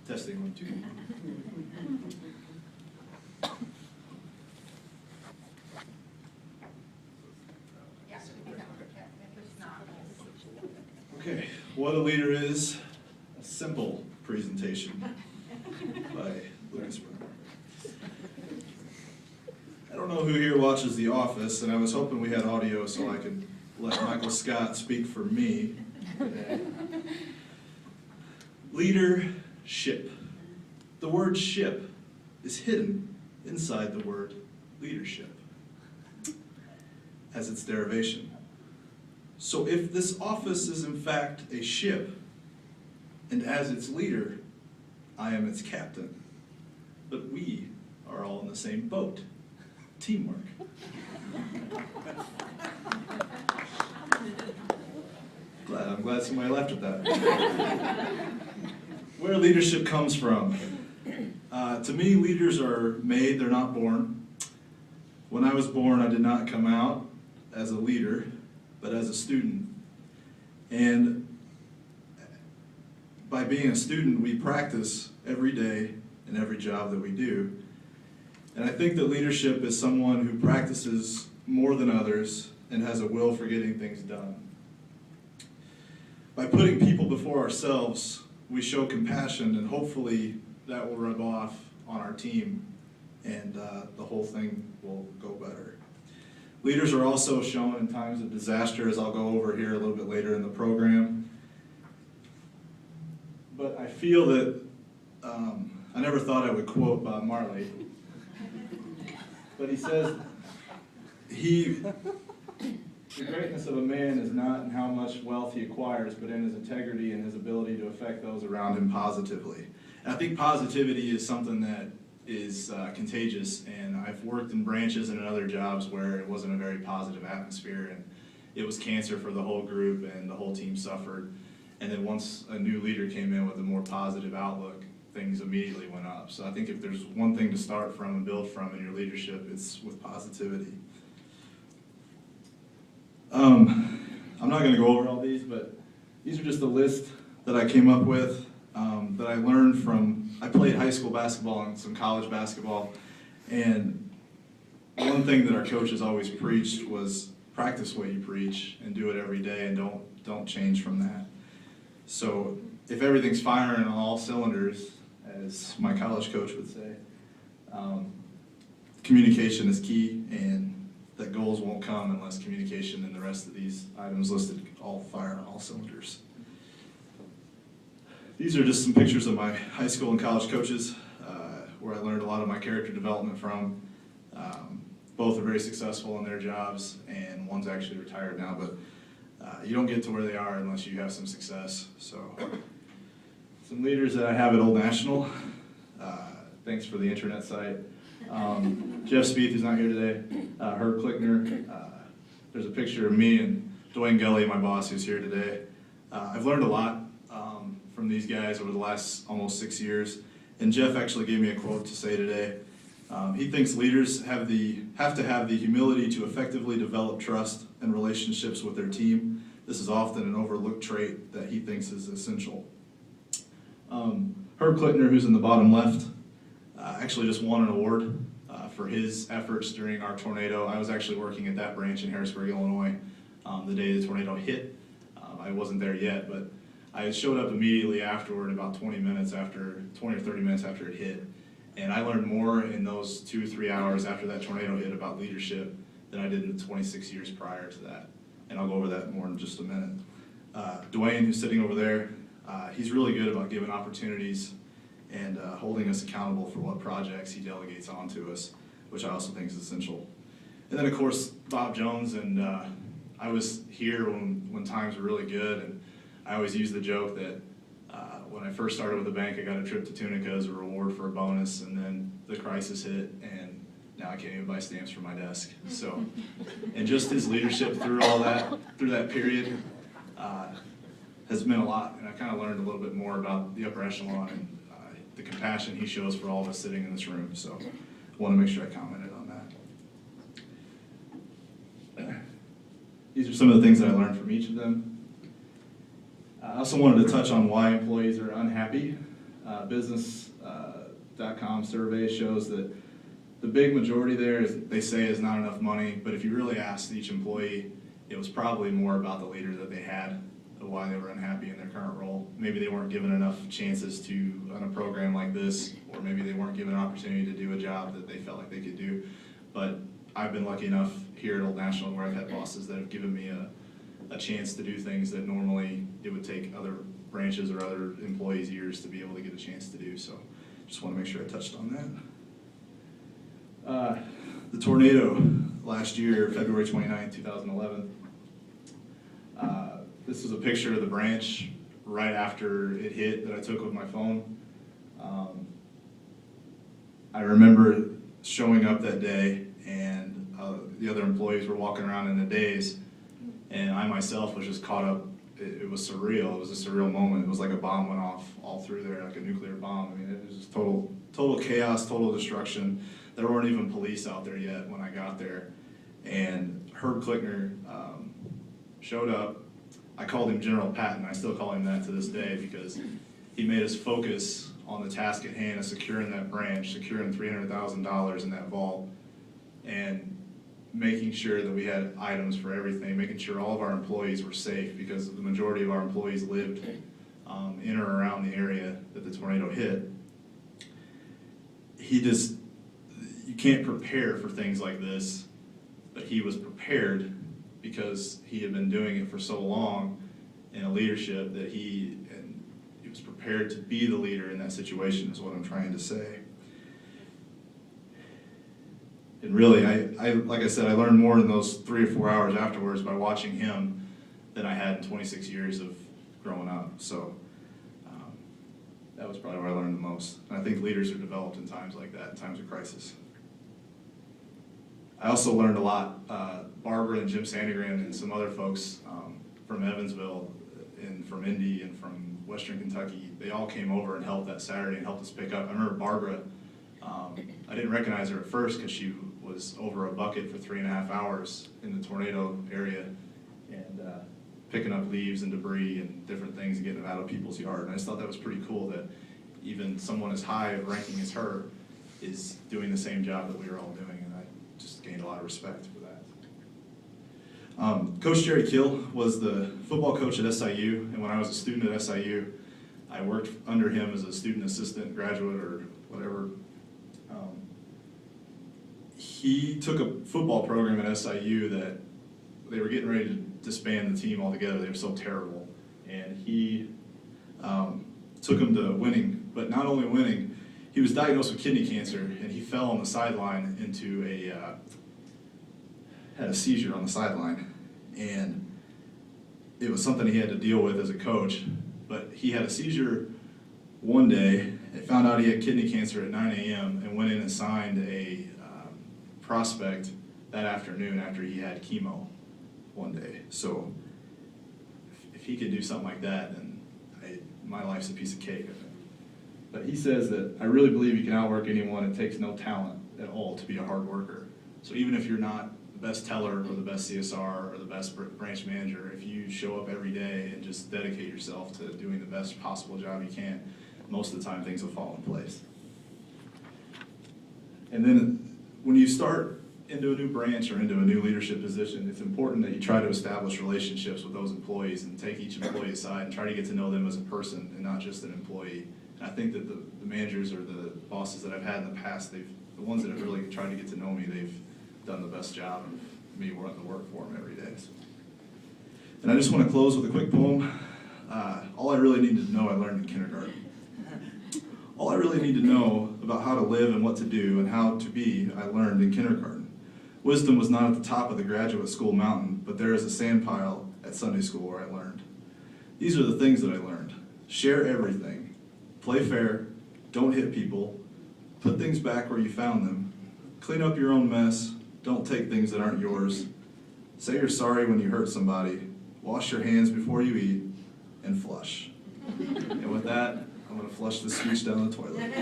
Testing 1, 2. Okay, what a leader is, a simple presentation by Lucas Bernard. I don't know who here watches The Office, and I was hoping we had audio so I could let Michael Scott speak for me today. Leadership. The word ship is hidden inside the word leadership as its derivation. So if this office is in fact a ship, and as its leader, I am its captain, but we are all in the same boat. Teamwork. I'm glad somebody laughed at that. Where leadership comes from. To me, leaders are made, they're not born. When I was born, I did not come out as a leader, but as a student. And by being a student, we practice every day in every job that we do. And I think that leadership is someone who practices more than others and has a will for getting things done. By putting people before ourselves, we show compassion, and hopefully that will rub off on our team, and the whole thing will go better. Leaders are also shown in times of disaster, as I'll go over here a little bit later in the program. But I feel that I never thought I would quote Bob Marley, but he says, the greatness of a man is not in how much wealth he acquires, but in his integrity and his ability to affect those around him positively. And I think positivity is something that is contagious, and I've worked in branches and in other jobs where it wasn't a very positive atmosphere, and it was cancer for the whole group, and the whole team suffered. And then once a new leader came in with a more positive outlook, things immediately went up. So I think if there's one thing to start from and build from in your leadership, it's with positivity. I'm not going to go over all these, but these are just a list that I came up with that I learned from, I played high school basketball and some college basketball, and one thing that our coaches always preached was practice what you preach and do it every day, and don't change from that. So if everything's firing on all cylinders, as my college coach would say, communication is key, and that goals won't come unless communication and the rest of these items listed all fire on all cylinders. These are just some pictures of my high school and college coaches, where I learned a lot of my character development from. Both are very successful in their jobs, and one's actually retired now, but you don't get to where they are unless you have some success. So, some leaders that I have at Old National. Thanks for the internet site. Jeff Spieth, who's not here today. Herb Klickner. There's a picture of me and Dwayne Gully, my boss, who's here today. I've learned a lot from these guys over the last almost 6 years. And Jeff actually gave me a quote to say today. He thinks leaders have to have the humility to effectively develop trust and relationships with their team. This is often an overlooked trait that he thinks is essential. Herb Klickner, who's in the bottom left, actually just won an award for his efforts during our tornado. I was actually working at that branch in Harrisburg, Illinois, the day the tornado hit. I wasn't there yet, but I showed up immediately afterward, about 20 or 30 minutes after it hit. And I learned more in those 2 or 3 hours after that tornado hit about leadership than I did in the 26 years prior to that. And I'll go over that more in just a minute. Dwayne, who's sitting over there, he's really good about giving opportunities and holding us accountable for what projects he delegates on to us, which I also think is essential. And then, of course, Bob Jones, and I was here when times were really good, and I always use the joke that when I first started with the bank, I got a trip to Tunica as a reward for a bonus, and then the crisis hit, and now I can't even buy stamps for my desk. So, and just his leadership through that period, has meant a lot, and I kind of learned a little bit more about the upper echelon and the compassion he shows for all of us sitting in this room. So, I want to make sure I commented on that. These are some of the things that I learned from each of them. I also wanted to touch on why employees are unhappy. business.com survey shows that the big majority there is, they say, is not enough money, but if you really asked each employee, it was probably more about the leader that they had, why they were unhappy in their current role. Maybe they weren't given enough chances to on a program like this, or maybe they weren't given an opportunity to do a job that they felt like they could do. But I've been lucky enough here at Old National where I've had bosses that have given me a chance to do things that normally it would take other branches or other employees years to be able to get a chance to do. So just want to make sure I touched on that. The tornado last year, February 29, 2011. This was a picture of the branch right after it hit that I took with my phone. I remember showing up that day, and the other employees were walking around in a daze, and I myself was just caught up. It was surreal. It was a surreal moment. It was like a bomb went off all through there, like a nuclear bomb. I mean, it was just total chaos, total destruction. There weren't even police out there yet when I got there, and Herb Klickner showed up. I called him General Patton. I still call him that to this day because he made us focus on the task at hand of securing that branch, securing $300,000 in that vault, and making sure that we had items for everything, making sure all of our employees were safe, because the majority of our employees lived in or around the area that the tornado hit. You can't prepare for things like this, but he was prepared because he had been doing it for so long in a leadership that he was prepared to be the leader in that situation, is what I'm trying to say. And really, like I said, I learned more in those 3 or 4 hours afterwards by watching him than I had in 26 years of growing up. So that was probably where I learned the most. And I think leaders are developed in times like that, in times of crisis. I also learned a lot. Barbara and Jim Sandegren and some other folks from Evansville and from Indy and from Western Kentucky, they all came over and helped that Saturday and helped us pick up. I remember Barbara, I didn't recognize her at first because she was over a bucket for 3.5 hours in the tornado area and picking up leaves and debris and different things and getting them out of people's yard. And I just thought that was pretty cool that even someone as high of ranking as her is doing the same job that we were all doing, and I just gained a lot of respect for that. Coach Jerry Kill was the football coach at SIU, and when I was a student at SIU, I worked under him as a student assistant, graduate, or whatever. He took a football program at SIU that they were getting ready to disband the team altogether. They were so terrible. And he took them to winning, but not only winning, he was diagnosed with kidney cancer, and he fell on the sideline into had a seizure on the sideline. And it was something he had to deal with as a coach. But he had a seizure one day, and found out he had kidney cancer at 9 a.m. and went in and signed a prospect that afternoon after he had chemo one day. So if he could do something like that, then my life's a piece of cake, I think. But he says that, I really believe you can outwork anyone. It takes no talent at all to be a hard worker. So even if you're not the best teller or the best CSR or the best branch manager, if you show up every day and just dedicate yourself to doing the best possible job you can, most of the time things will fall in place. And then when you start into a new branch or into a new leadership position, it's important that you try to establish relationships with those employees and take each employee aside and try to get to know them as a person and not just an employee. And I think that the managers or the bosses that I've had in the past, the ones that have really tried to get to know me, they've done the best job of me wanting to work for them every day. So. And I just want to close with a quick poem. All I really needed to know, I learned in kindergarten. All I really need to know about how to live and what to do and how to be, I learned in kindergarten. Wisdom was not at the top of the graduate school mountain, but there is a sand pile at Sunday school where I learned. These are the things that I learned. Share everything. Play fair. Don't hit people. Put things back where you found them. Clean up your own mess. Don't take things that aren't yours. Say you're sorry when you hurt somebody. Wash your hands before you eat. And flush. And with that, I'm going to flush this speech down the toilet.